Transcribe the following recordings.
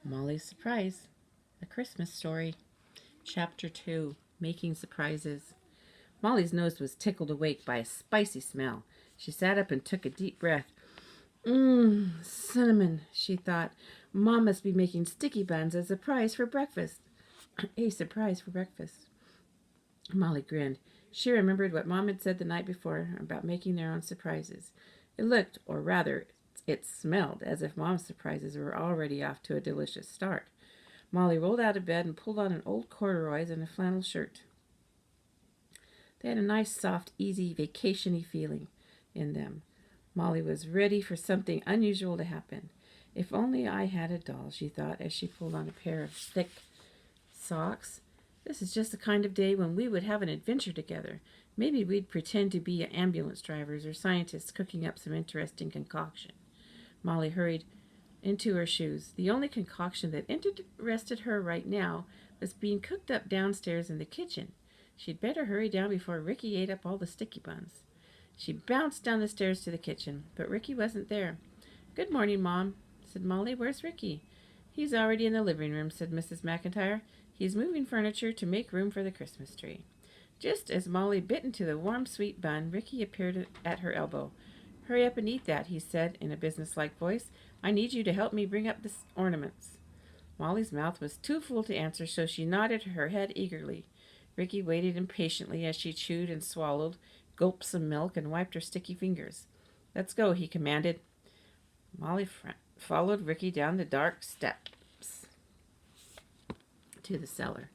Molly's Surprise, A Christmas Story, Chapter 2, Making Surprises. Molly's nose was tickled awake by a spicy smell. She sat up and took a deep breath. Cinnamon, she thought. Mom must be making sticky buns as a surprise for breakfast. A surprise for breakfast. Molly grinned. She remembered what Mom had said the night before about making their own surprises. It looked, or rather, it smelled as if Mom's surprises were already off to a delicious start. Molly rolled out of bed and pulled on an old corduroys and a flannel shirt. They had a nice, soft, easy, vacation-y feeling in them. Molly was ready for something unusual to happen. If only I had a doll, she thought as she pulled on a pair of thick socks. This is just the kind of day when we would have an adventure together. Maybe we'd pretend to be ambulance drivers or scientists cooking up some interesting concoction. Molly hurried into her shoes. The only concoction that interested her right now was being cooked up downstairs in the kitchen. She'd better hurry down before Ricky ate up all the sticky buns. She bounced down the stairs to the kitchen, but Ricky wasn't there. "Good morning, Mom," said Molly. "Where's Ricky?" "He's already in the living room," said Mrs. McIntyre. "He's moving furniture to make room for the Christmas tree." Just as Molly bit into the warm, sweet bun, Ricky appeared at her elbow. "Hurry up and eat that," he said in a businesslike voice. "I need you to help me bring up the ornaments." Molly's mouth was too full to answer, so she nodded her head eagerly. Ricky waited impatiently as she chewed and swallowed, gulped some milk, and wiped her sticky fingers. "Let's go," he commanded. Molly followed Ricky down the dark steps to the cellar.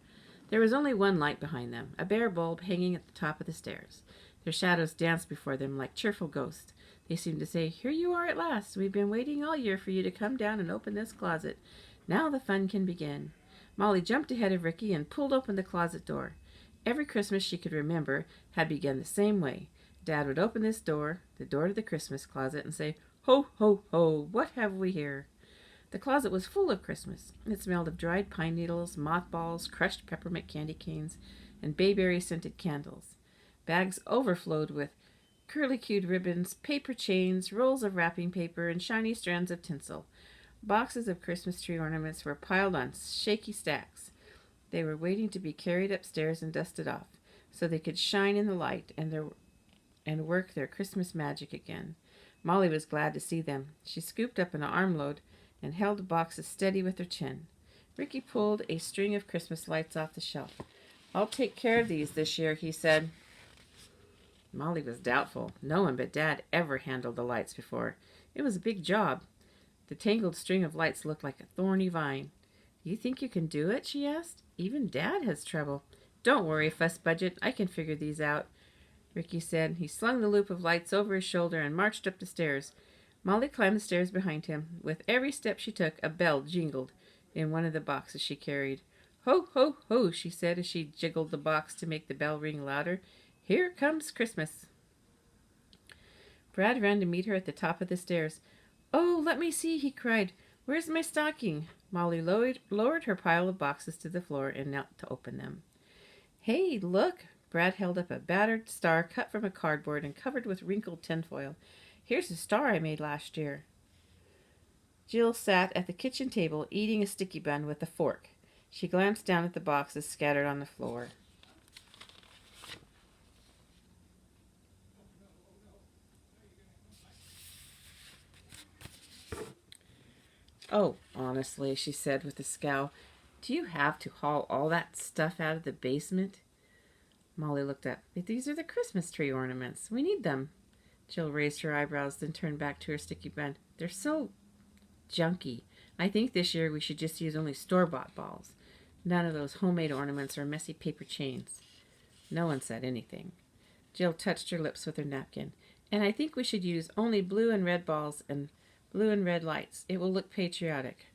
There was only one light behind them, a bare bulb hanging at the top of the stairs. Their shadows danced before them like cheerful ghosts. They seemed to say, "Here you are at last. We've been waiting all year for you to come down and open this closet. Now the fun can begin." Molly jumped ahead of Ricky and pulled open the closet door. Every Christmas she could remember had begun the same way. Dad would open this door, the door to the Christmas closet, and say, "Ho, ho, ho, what have we here?" The closet was full of Christmas. It smelled of dried pine needles, mothballs, crushed peppermint candy canes, and bayberry-scented candles. Bags overflowed with curly-cued ribbons, paper chains, rolls of wrapping paper, and shiny strands of tinsel. Boxes of Christmas tree ornaments were piled on shaky stacks. They were waiting to be carried upstairs and dusted off, so they could shine in the light and work their Christmas magic again. Molly was glad to see them. She scooped up an armload and held the boxes steady with her chin. Ricky pulled a string of Christmas lights off the shelf. "I'll take care of these this year," he said. Molly was doubtful. No one but Dad ever handled the lights before. It was a big job. The tangled string of lights looked like a thorny vine. "You think you can do it?" she asked. "Even Dad has trouble." "Don't worry, Fuss Budget. I can figure these out," Ricky said. He slung the loop of lights over his shoulder and marched up the stairs. Molly climbed the stairs behind him. With every step she took, a bell jingled in one of the boxes she carried. "Ho, ho, ho," she said as she jiggled the box to make the bell ring louder. "Here comes Christmas." Brad ran to meet her at the top of the stairs. "Oh, let me see," he cried. "Where's my stocking?" Molly lowered her pile of boxes to the floor and knelt to open them. "Hey, look!" Brad held up a battered star cut from a cardboard and covered with wrinkled tinfoil. "Here's a star I made last year." Jill sat at the kitchen table eating a sticky bun with a fork. She glanced down at the boxes scattered on the floor. "Oh, honestly," she said with a scowl, "do you have to haul all that stuff out of the basement?" Molly looked up. "These are the Christmas tree ornaments. We need them." Jill raised her eyebrows, then turned back to her sticky bun. "They're so junky. I think this year we should just use only store-bought balls. None of those homemade ornaments or messy paper chains." No one said anything. Jill touched her lips with her napkin. "And I think we should use only blue and red balls and blue and red lights. It will look patriotic."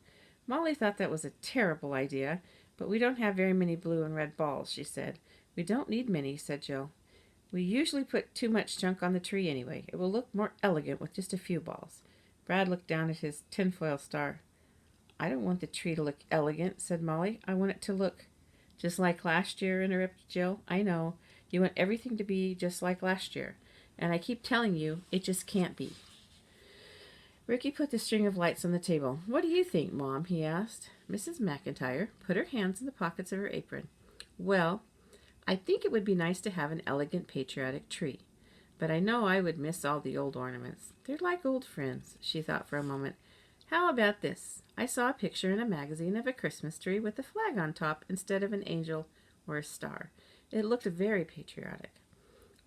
Molly thought that was a terrible idea, but we don't have very many blue and red balls, she said. "We don't need many," said Jill. "We usually put too much junk on the tree anyway. It will look more elegant with just a few balls." Brad looked down at his tinfoil star. "I don't want the tree to look elegant," said Molly. "I want it to look—" "Just like last year," interrupted Jill. "I know. You want everything to be just like last year. And I keep telling you, it just can't be." Ricky put the string of lights on the table. "What do you think, Mom?" he asked. Mrs. McIntyre put her hands in the pockets of her apron. "Well, I think it would be nice to have an elegant patriotic tree. But I know I would miss all the old ornaments. They're like old friends," she thought for a moment. "How about this? I saw a picture in a magazine of a Christmas tree with a flag on top instead of an angel or a star. It looked very patriotic.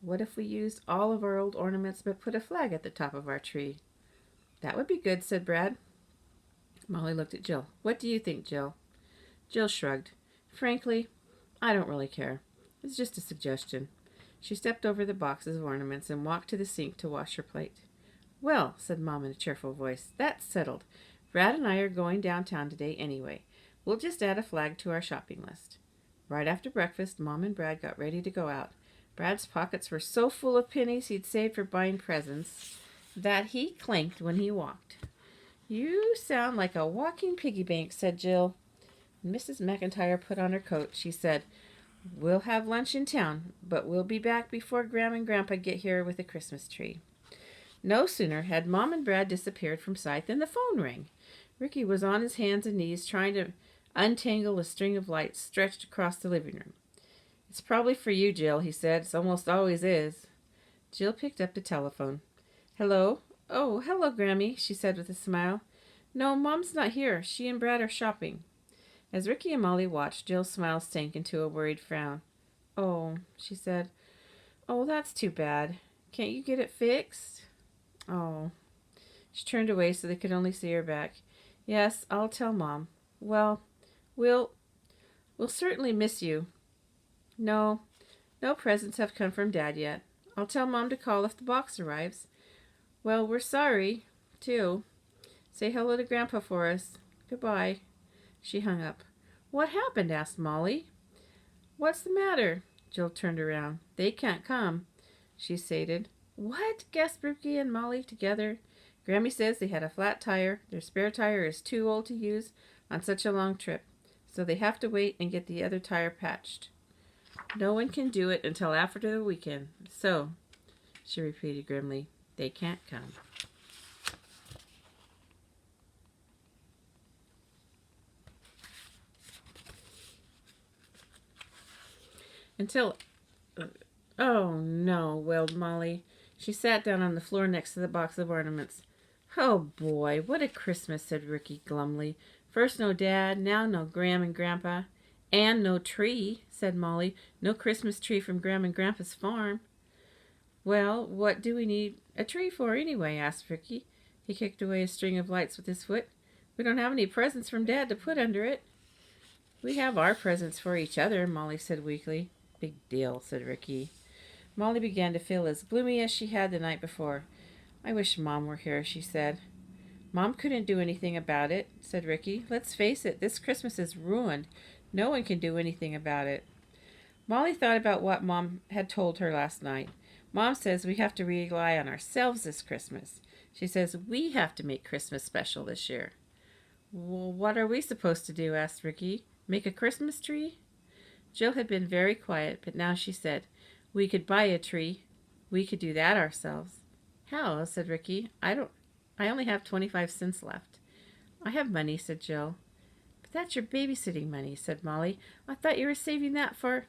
What if we used all of our old ornaments but put a flag at the top of our tree?" "That would be good," said Brad. Molly looked at Jill. "What do you think, Jill?" Jill shrugged. "Frankly, I don't really care. It's just a suggestion." She stepped over the boxes of ornaments and walked to the sink to wash her plate. "Well," said Mom in a cheerful voice, "that's settled. Brad and I are going downtown today anyway. We'll just add a flag to our shopping list." Right after breakfast, Mom and Brad got ready to go out. Brad's pockets were so full of pennies he'd saved for buying presents that he clinked when he walked. "You sound like a walking piggy bank," said Jill. Mrs. McIntyre put on her coat. She said, "We'll have lunch in town, but we'll be back before Grandma and Grandpa get here with a Christmas tree." No sooner had Mom and Brad disappeared from sight than the phone rang. Ricky was on his hands and knees trying to untangle a string of lights stretched across the living room. "It's probably for you, Jill," he said. "It almost always is." Jill picked up the telephone. "Hello? Oh, hello, Grammy," she said with a smile. "No, Mom's not here. She and Brad are shopping." As Ricky and Molly watched, Jill's smile sank into a worried frown. "Oh," she said. "Oh, that's too bad. Can't you get it fixed?" "Oh." She turned away so they could only see her back. "Yes, I'll tell Mom. Well, we'll certainly miss you." No presents have come from Dad yet. I'll tell Mom to call if the box arrives." "Well, we're sorry, too. Say hello to Grandpa for us. Goodbye." She hung up. "What happened?" asked Molly. "What's the matter?" Jill turned around. "They can't come," she stated. "What?" gasped Ricky and Molly together. "Grammy says they had a flat tire. Their spare tire is too old to use on such a long trip, so they have to wait and get the other tire patched. No one can do it until after the weekend. So," she repeated grimly, "they can't come." Until... "Oh, no," wailed Molly. She sat down on the floor next to the box of ornaments. "Oh, boy, what a Christmas," said Ricky glumly. "First no Dad, now no Gram and Grandpa." "And no tree," said Molly. "No Christmas tree from Gram and Grandpa's farm." "Well, what do we need a tree for, anyway?" asked Ricky. He kicked away a string of lights with his foot. "We don't have any presents from Dad to put under it." "We have our presents for each other," Molly said weakly. "Big deal," said Ricky. Molly began to feel as gloomy as she had the night before. "I wish Mom were here," she said. "Mom couldn't do anything about it," said Ricky. "Let's face it, this Christmas is ruined. No one can do anything about it." Molly thought about what Mom had told her last night. "Mom says we have to rely on ourselves this Christmas. She says we have to make Christmas special this year." "Well, what are we supposed to do?" asked Ricky. "Make a Christmas tree?" Jill had been very quiet, but now she said, "We could buy a tree. We could do that ourselves." "How?" said Ricky. I only have 25 cents left." "I have money," said Jill. "But that's your babysitting money," said Molly. "I thought you were saving that for—"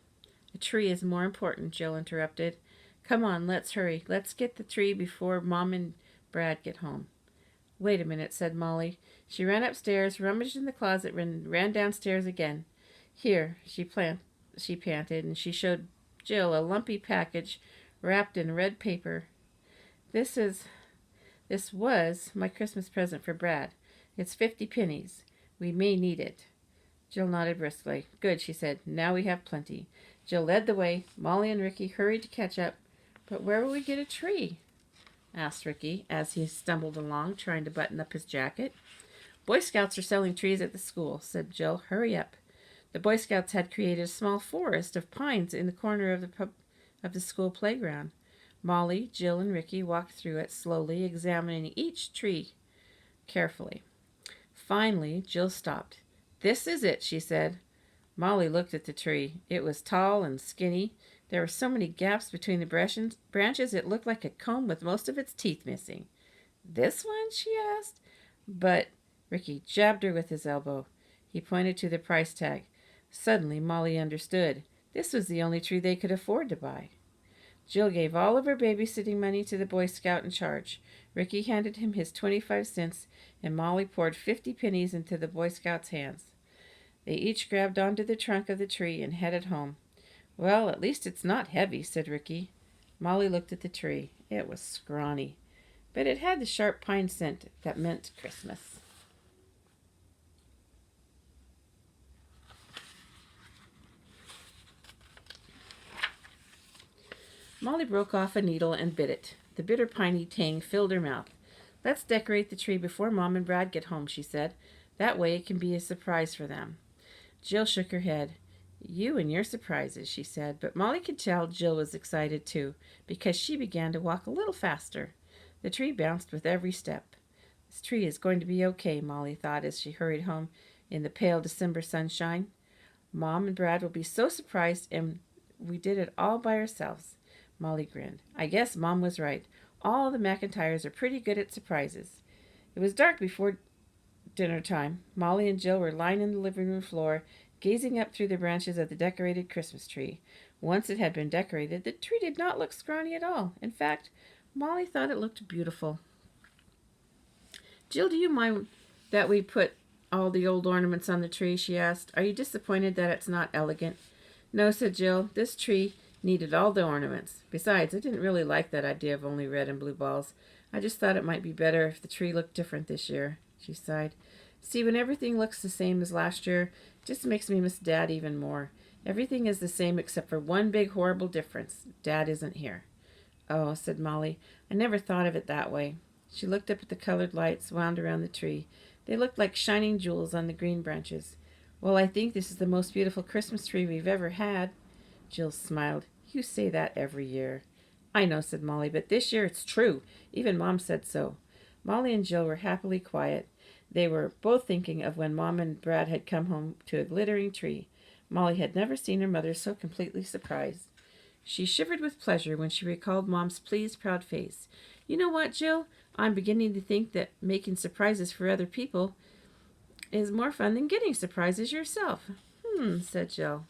"A tree is more important," Jill interrupted. "Come on, let's hurry. Let's get the tree before Mom and Brad get home." "Wait a minute," said Molly. She ran upstairs, rummaged in the closet, and ran downstairs again. "Here," she panted, and she showed Jill a lumpy package wrapped in red paper. This was my Christmas present for Brad. It's 50 pennies. We may need it." Jill nodded briskly. "Good," she said. "Now we have plenty." Jill led the way. Molly and Ricky hurried to catch up. "But where will we get a tree?" asked Ricky, as he stumbled along, trying to button up his jacket. "Boy Scouts are selling trees at the school," said Jill. "Hurry up." The Boy Scouts had created a small forest of pines in the corner of the school playground. Molly, Jill, and Ricky walked through it slowly, examining each tree carefully. Finally, Jill stopped. "This is it," she said. Molly looked at the tree. It was tall and skinny. There were so many gaps between the branches it looked like a comb with most of its teeth missing. This one? She asked. But Ricky jabbed her with his elbow. He pointed to the price tag. Suddenly, Molly understood. This was the only tree they could afford to buy. Jill gave all of her babysitting money to the Boy Scout in charge. Ricky handed him his 25 cents, and Molly poured 50 pennies into the Boy Scout's hands. They each grabbed onto the trunk of the tree and headed home. Well, at least it's not heavy, said Ricky. Molly looked at the tree. It was scrawny, but it had the sharp pine scent that meant Christmas. Molly broke off a needle and bit it. The bitter piney tang filled her mouth. Let's decorate the tree before Mom and Brad get home, she said. That way it can be a surprise for them. Jill shook her head. You and your surprises, she said, but Molly could tell Jill was excited too, because she began to walk a little faster. The tree bounced with every step. This tree is going to be okay, Molly thought as she hurried home in the pale December sunshine. Mom and Brad will be so surprised, and we did it all by ourselves. Molly grinned. I guess Mom was right. All the McIntyres are pretty good at surprises. It was dark before dinner time. Molly and Jill were lying in the living room floor, gazing up through the branches of the decorated Christmas tree. Once it had been decorated, the tree did not look scrawny at all. In fact, Molly thought it looked beautiful. Jill, do you mind that we put all the old ornaments on the tree? She asked. Are you disappointed that it's not elegant? No, said Jill. This tree needed all the ornaments. Besides, I didn't really like that idea of only red and blue balls. I just thought it might be better if the tree looked different this year. She sighed. See, when everything looks the same as last year, it just makes me miss Dad even more. Everything is the same except for one big horrible difference. Dad isn't here. Oh, said Molly. I never thought of it that way. She looked up at the colored lights wound around the tree. They looked like shining jewels on the green branches. Well, I think this is the most beautiful Christmas tree we've ever had. Jill smiled. You say that every year. I know, said Molly, but this year it's true. Even Mom said so. Molly and Jill were happily quiet. They were both thinking of when Mom and Brad had come home to a glittering tree. Molly had never seen her mother so completely surprised. She shivered with pleasure when she recalled Mom's pleased, proud face. You know what, Jill? I'm beginning to think that making surprises for other people is more fun than getting surprises yourself. Said Jill.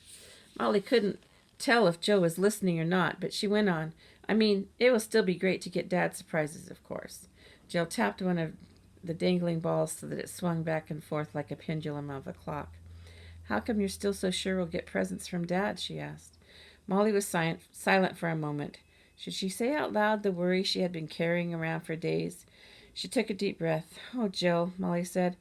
Molly couldn't tell if Jill was listening or not, but she went on. I mean, it will still be great to get Dad surprises, of course. Jill tapped one of the dangling balls so that it swung back and forth like a pendulum of a clock. How come you're still so sure we'll get presents from Dad? She asked. Molly was silent for a moment. Should she say out loud the worry she had been carrying around for days? She took a deep breath. Oh, Jill, Molly said,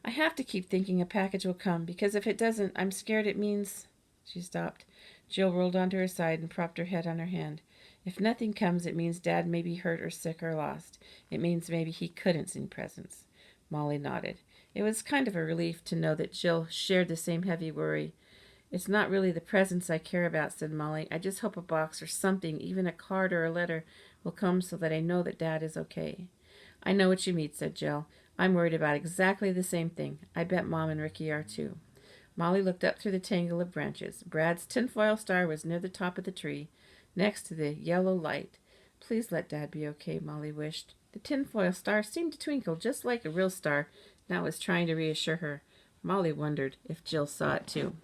I have to keep thinking a package will come, because if it doesn't, I'm scared it means... She stopped. Jill rolled onto her side and propped her head on her hand. If nothing comes, it means Dad may be hurt or sick or lost. It means maybe he couldn't send presents. Molly nodded. It was kind of a relief to know that Jill shared the same heavy worry. It's not really the presents I care about, said Molly. I just hope a box or something, even a card or a letter, will come so that I know that Dad is okay. I know what you mean, said Jill. I'm worried about exactly the same thing. I bet Mom and Ricky are too. Molly looked up through the tangle of branches. Brad's tinfoil star was near the top of the tree, next to the yellow light. Please let Dad be okay, Molly wished. The tinfoil star seemed to twinkle just like a real star, and that was trying to reassure her. Molly wondered if Jill saw it too.